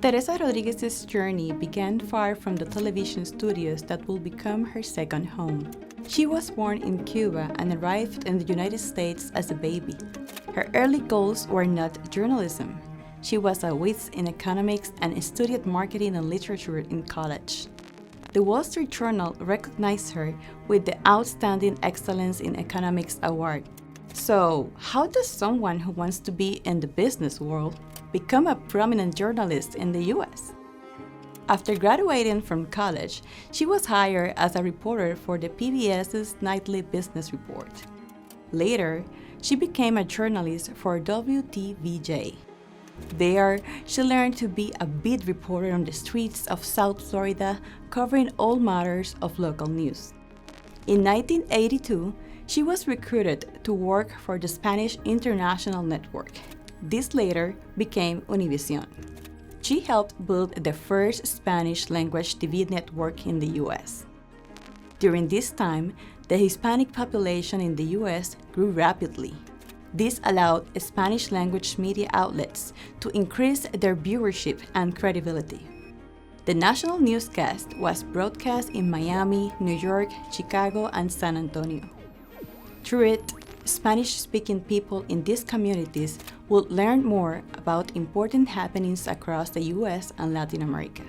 Teresa Rodriguez's journey began far from the television studios that would become her second home. She was born in Cuba and arrived in the United States as a baby. Her early goals were not journalism. She was a whiz in economics and studied marketing and literature in college. The Wall Street Journal recognized her with the Outstanding Excellence in Economics Award. So, how does someone who wants to be in the business world become a prominent journalist in the US? After graduating from college, she was hired as a reporter for the PBS's Nightly Business Report. Later, she became a journalist for WTVJ. There, she learned to be a beat reporter on the streets of South Florida, covering all matters of local news. In 1982, she was recruited to work for the Spanish International Network. This later became Univision. She helped build the first Spanish-language TV network in the US. During this time, the Hispanic population in the US grew rapidly. This allowed Spanish-language media outlets to increase their viewership and credibility. The national newscast was broadcast in Miami, New York, Chicago, and San Antonio. Through it, Spanish-speaking people in these communities would learn more about important happenings across the US and Latin America.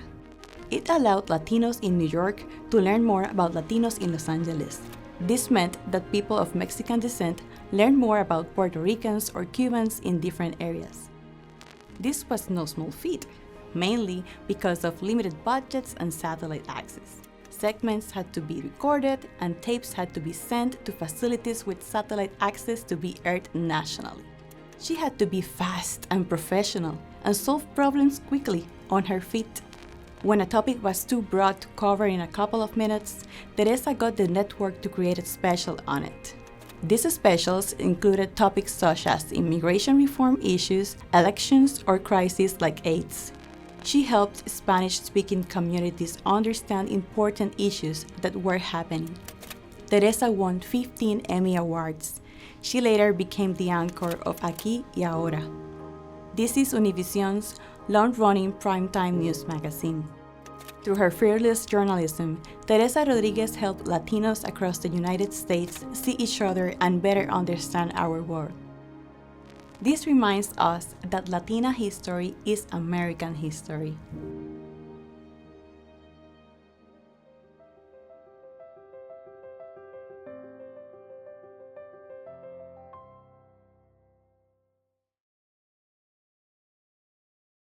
It allowed Latinos in New York to learn more about Latinos in Los Angeles. This meant that people of Mexican descent learned more about Puerto Ricans or Cubans in different areas. This was no small feat, mainly because of limited budgets and satellite access. Segments had to be recorded and tapes had to be sent to facilities with satellite access to be aired nationally. She had to be fast and professional and solve problems quickly on her feet. When a topic was too broad to cover in a couple of minutes, Teresa got the network to create a special on it. These specials included topics such as immigration reform issues, elections, or crises like AIDS. She helped Spanish-speaking communities understand important issues that were happening. Teresa won 15 Emmy Awards. She later became the anchor of Aquí y Ahora. This is Univision's long-running primetime news magazine. Through her fearless journalism, Teresa Rodriguez helped Latinos across the United States see each other and better understand our world. This reminds us that Latina history is American history.